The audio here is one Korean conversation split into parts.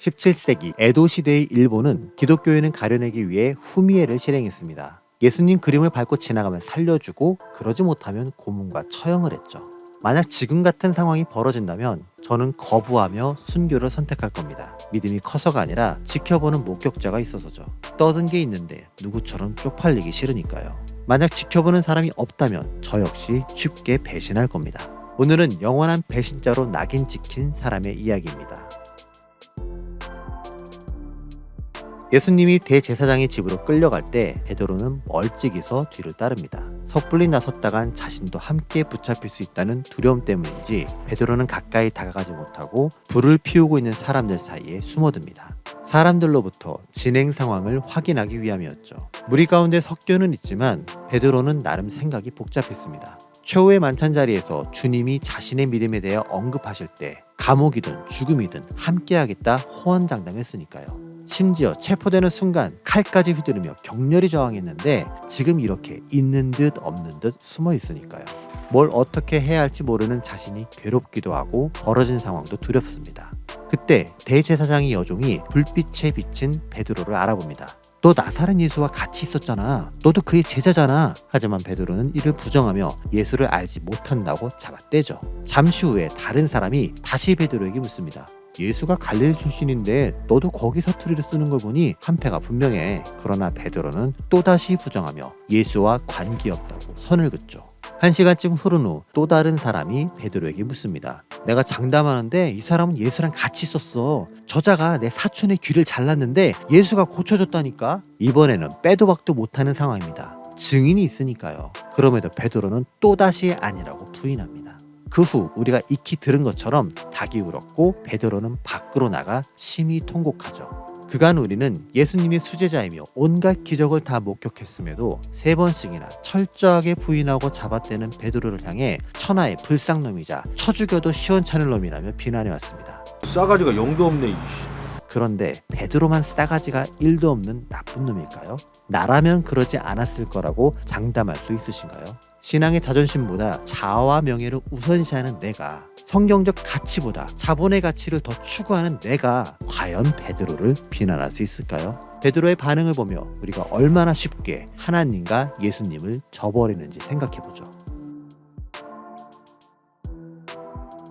17세기 에도 시대의 일본은 기독교인을 가려내기 위해 후미에를 실행했습니다. 예수님 그림을 밟고 지나가면 살려주고 그러지 못하면 고문과 처형을 했죠. 만약 지금 같은 상황이 벌어진다면 저는 거부하며 순교를 선택할 겁니다. 믿음이 커서가 아니라 지켜보는 목격자가 있어서죠. 떠든 게 있는데 누구처럼 쪽팔리기 싫으니까요. 만약 지켜보는 사람이 없다면 저 역시 쉽게 배신할 겁니다. 오늘은 영원한 배신자로 낙인 찍힌 사람의 이야기입니다. 예수님이 대제사장의 집으로 끌려갈 때 베드로는 멀찍이서 뒤를 따릅니다. 섣불리 나섰다간 자신도 함께 붙잡힐 수 있다는 두려움 때문인지 베드로는 가까이 다가가지 못하고 불을 피우고 있는 사람들 사이에 숨어듭니다. 사람들로부터 진행 상황을 확인하기 위함이었죠. 무리 가운데 섞여는 있지만 베드로는 나름 생각이 복잡했습니다. 최후의 만찬 자리에서 주님이 자신의 믿음에 대해 언급하실 때 감옥이든 죽음이든 함께하겠다 호언장담했으니까요. 심지어 체포되는 순간 칼까지 휘두르며 격렬히 저항했는데 지금 이렇게 있는 듯 없는 듯 숨어 있으니까요. 뭘 어떻게 해야 할지 모르는 자신이 괴롭기도 하고 벌어진 상황도 두렵습니다. 그때 대제사장의 여종이 불빛에 비친 베드로를 알아봅니다. 너 나사렛 예수와 같이 있었잖아. 너도 그의 제자잖아. 하지만 베드로는 이를 부정하며 예수를 알지 못한다고 잡아떼죠. 잠시 후에 다른 사람이 다시 베드로에게 묻습니다. 예수가 갈릴리 출신인데 너도 거기 사투리를 쓰는 걸 보니 한패가 분명해. 그러나 베드로는 또다시 부정하며 예수와 관계없다고 선을 긋죠. 1시간쯤 흐른 후 또 다른 사람이 베드로에게 묻습니다. 내가 장담하는데 이 사람은 예수랑 같이 있었어. 저자가 내 사촌의 귀를 잘랐는데 예수가 고쳐줬다니까. 이번에는 빼도 박도 못하는 상황입니다. 증인이 있으니까요. 그럼에도 베드로는 또다시 아니라고 부인합니다. 그 후 우리가 익히 들은 것처럼 닭이 울었고 베드로는 밖으로 나가 심히 통곡하죠. 그간 우리는 예수님의 수제자이며 온갖 기적을 다 목격했음에도 3번씩이나 철저하게 부인하고 잡아떼는 베드로를 향해 천하의 불쌍놈이자 쳐 죽여도 시원찮을 놈이라며 비난해왔습니다. 싸가지가 영도 없네. 그런데 베드로만 싸가지가 1도 없는 나쁜 놈일까요? 나라면 그러지 않았을 거라고 장담할 수 있으신가요? 신앙의 자존심보다 자아와 명예를 우선시하는 내가, 성경적 가치보다 자본의 가치를 더 추구하는 내가 과연 베드로를 비난할 수 있을까요? 베드로의 반응을 보며 우리가 얼마나 쉽게 하나님과 예수님을 저버리는지 생각해보죠.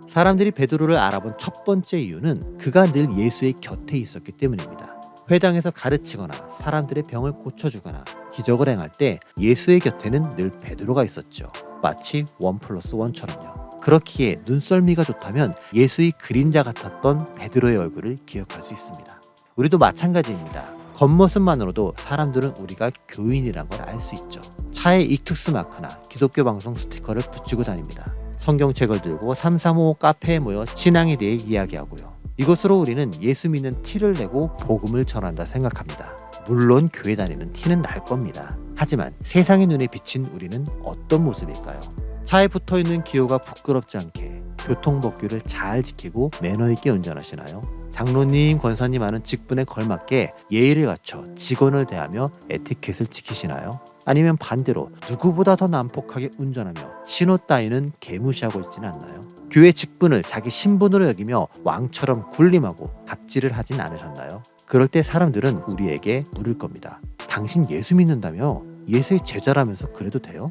사람들이 베드로를 알아본 첫 번째 이유는 그가 늘 예수의 곁에 있었기 때문입니다. 회당에서 가르치거나 사람들의 병을 고쳐주거나 기적을 행할 때 예수의 곁에는 늘 베드로가 있었죠. 마치 1+1처럼요. 그렇기에 눈썰미가 좋다면 예수의 그림자 같았던 베드로의 얼굴을 기억할 수 있습니다. 우리도 마찬가지입니다. 겉모습만으로도 사람들은 우리가 교인이란 걸 알 수 있죠. 차에 익투스 마크나 기독교 방송 스티커를 붙이고 다닙니다. 성경책을 들고 335 카페에 모여 신앙에 대해 이야기하고요. 이것으로 우리는 예수 믿는 티를 내고 복음을 전한다 생각합니다. 물론 교회 다니는 티는 날 겁니다. 하지만 세상의 눈에 비친 우리는 어떤 모습일까요? 차에 붙어있는 기호가 부끄럽지 않게 교통법규를 잘 지키고 매너 있게 운전하시나요? 장로님, 권사님 하는 직분에 걸맞게 예의를 갖춰 직원을 대하며 에티켓을 지키시나요? 아니면 반대로 누구보다 더 난폭하게 운전하며 신호 따위는 개무시하고 있지는 않나요? 교회 직분을 자기 신분으로 여기며 왕처럼 군림하고 갑질을 하진 않으셨나요? 그럴 때 사람들은 우리에게 물을 겁니다. 당신 예수 믿는다며? 예수의 제자라면서 그래도 돼요?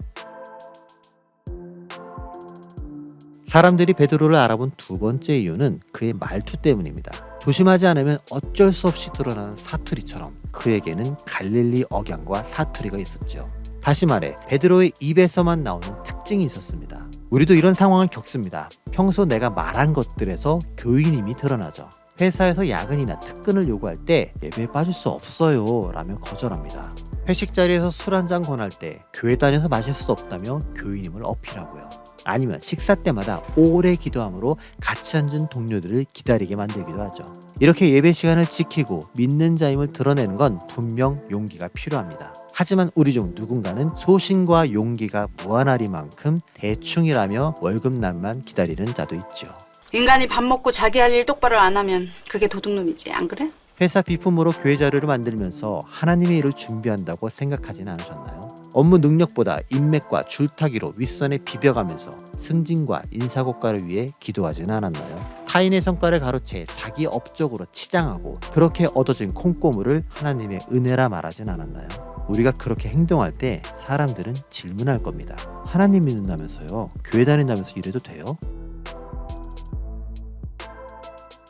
사람들이 베드로를 알아본 두 번째 이유는 그의 말투 때문입니다. 조심하지 않으면 어쩔 수 없이 드러나는 사투리처럼 그에게는 갈릴리 억양과 사투리가 있었죠. 다시 말해 베드로의 입에서만 나오는 특징이 있었습니다. 우리도 이런 상황을 겪습니다. 평소 내가 말한 것들에서 교인임이 드러나죠. 회사에서 야근이나 특근을 요구할 때 예배에 빠질 수 없어요 라며 거절합니다. 회식 자리에서 술 한잔 권할 때 교회 다녀서 마실 수 없다며 교인임을 어필하고요. 아니면 식사 때마다 오래 기도함으로 같이 앉은 동료들을 기다리게 만들기도 하죠. 이렇게 예배 시간을 지키고 믿는 자임을 드러내는 건 분명 용기가 필요합니다. 하지만 우리 중 누군가는 소신과 용기가 무한하리만큼 대충이라며 월급날만 기다리는 자도 있죠. 인간이 밥 먹고 자기 할 일 똑바로 안 하면 그게 도둑놈이지, 안 그래? 회사 비품으로 교회 자료를 만들면서 하나님의 일을 준비한다고 생각하지는 않으셨나요? 업무 능력보다 인맥과 줄타기로 윗선에 비벼가면서 승진과 인사고과를 위해 기도하지는 않았나요? 타인의 성과를 가로채 자기 업적으로 치장하고 그렇게 얻어진 콩고물을 하나님의 은혜라 말하진 않았나요? 우리가 그렇게 행동할 때 사람들은 질문할 겁니다. 하나님 믿는다면서요? 교회 다닌다면서 이래도 돼요?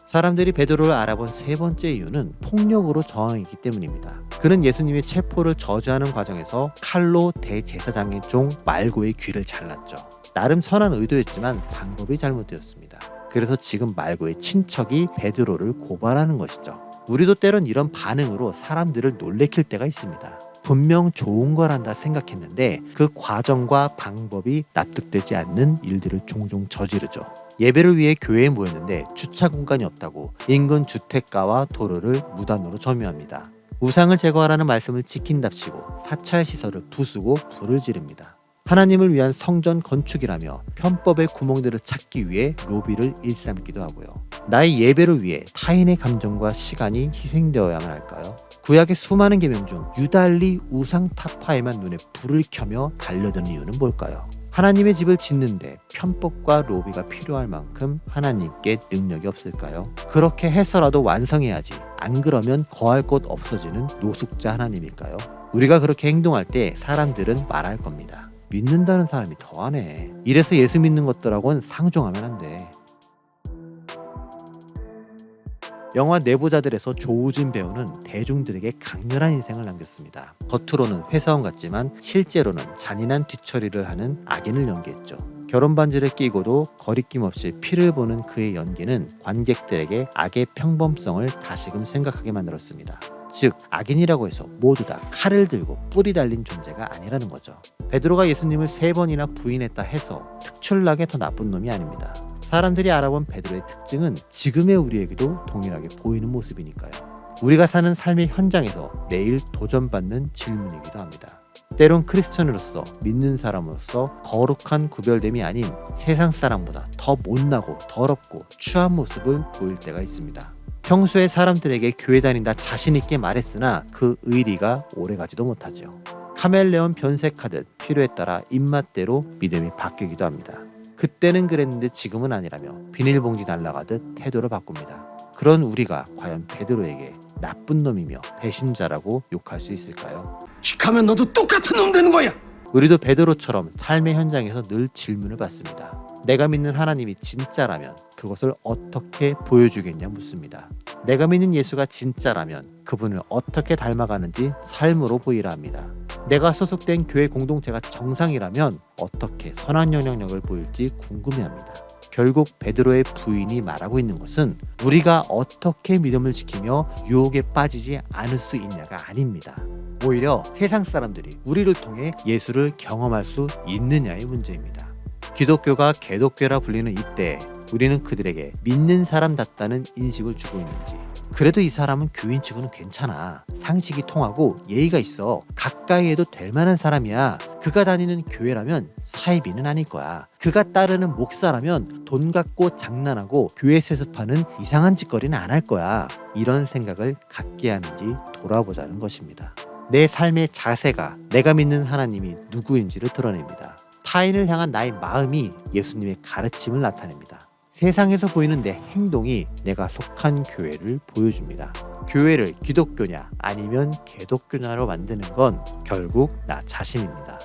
사람들이 베드로를 알아본 세 번째 이유는 폭력으로 저항했기 때문입니다. 그는 예수님의 체포를 저지하는 과정에서 칼로 대제사장의 종 말고의 귀를 잘랐죠. 나름 선한 의도였지만 방법이 잘못되었습니다. 그래서 지금 말고의 친척이 베드로를 고발하는 것이죠. 우리도 때론 이런 반응으로 사람들을 놀래킬 때가 있습니다. 분명 좋은 거란다 생각했는데 그 과정과 방법이 납득되지 않는 일들을 종종 저지르죠. 예배를 위해 교회에 모였는데 주차 공간이 없다고 인근 주택가와 도로를 무단으로 점유합니다. 우상을 제거하라는 말씀을 지킨답시고 사찰 시설을 부수고 불을 지릅니다. 하나님을 위한 성전 건축이라며 편법의 구멍들을 찾기 위해 로비를 일삼기도 하고요. 나의 예배를 위해 타인의 감정과 시간이 희생되어야만 할까요? 구약의 수많은 계명 중 유달리 우상 타파에만 눈에 불을 켜며 달려드는 이유는 뭘까요? 하나님의 집을 짓는데 편법과 로비가 필요할 만큼 하나님께 능력이 없을까요? 그렇게 해서라도 완성해야지. 안 그러면 거할 곳 없어지는 노숙자 하나님일까요? 우리가 그렇게 행동할 때 사람들은 말할 겁니다. 믿는다는 사람이 더하네. 이래서 예수 믿는 것들하고는 상종하면 안 돼. 영화 내부자들에서 조우진 배우는 대중들에게 강렬한 인생을 남겼습니다. 겉으로는 회사원 같지만 실제로는 잔인한 뒤처리를 하는 악인을 연기했죠. 결혼 반지를 끼고도 거리낌 없이 피를 보는 그의 연기는 관객들에게 악의 평범성을 다시금 생각하게 만들었습니다. 즉 악인이라고 해서 모두 다 칼을 들고 뿔이 달린 존재가 아니라는 거죠. 베드로가 예수님을 3번이나 부인했다 해서 특출나게 더 나쁜 놈이 아닙니다. 사람들이 알아본 베드로의 특징은 지금의 우리에게도 동일하게 보이는 모습이니까요. 우리가 사는 삶의 현장에서 매일 도전받는 질문이기도 합니다. 때론 크리스천으로서 믿는 사람으로서 거룩한 구별됨이 아닌 세상 사람보다 더 못나고 더럽고 추한 모습을 보일 때가 있습니다. 평소에 사람들에게 교회 다닌다 자신있게 말했으나 그 의리가 오래가지도 못하죠. 카멜레온 변색하듯 필요에 따라 입맛대로 믿음이 바뀌기도 합니다. 그때는 그랬는데 지금은 아니라며 비닐봉지 날라가듯 태도를 바꿉니다. 그런 우리가 과연 베드로에게 나쁜 놈이며 배신자라고 욕할 수 있을까요? 킥하면 너도 똑같은 놈 되는 거야. 우리도 베드로처럼 삶의 현장에서 늘 질문을 받습니다. 내가 믿는 하나님이 진짜라면 그것을 어떻게 보여주겠냐 묻습니다. 내가 믿는 예수가 진짜라면 그분을 어떻게 닮아가는지 삶으로 보이라 합니다. 내가 소속된 교회 공동체가 정상이라면 어떻게 선한 영향력을 보일지 궁금해합니다. 결국 베드로의 부인이 말하고 있는 것은 우리가 어떻게 믿음을 지키며 유혹에 빠지지 않을 수 있냐가 아닙니다. 오히려 세상 사람들이 우리를 통해 예수를 경험할 수 있느냐의 문제입니다. 기독교가 개독교라 불리는 이때 우리는 그들에게 믿는 사람답다는 인식을 주고 있는지, 그래도 이 사람은 교인 치고는 괜찮아, 상식이 통하고 예의가 있어, 가까이 해도 될 만한 사람이야, 그가 다니는 교회라면 사이비는 아닐 거야, 그가 따르는 목사라면 돈 갖고 장난하고 교회 세습하는 이상한 짓거리는 안 할 거야, 이런 생각을 갖게 하는지 돌아보자는 것입니다. 내 삶의 자세가 내가 믿는 하나님이 누구인지를 드러냅니다. 타인을 향한 나의 마음이 예수님의 가르침을 나타냅니다. 세상에서 보이는 내 행동이 내가 속한 교회를 보여줍니다. 교회를 기독교냐 아니면 개독교냐로 만드는 건 결국 나 자신입니다.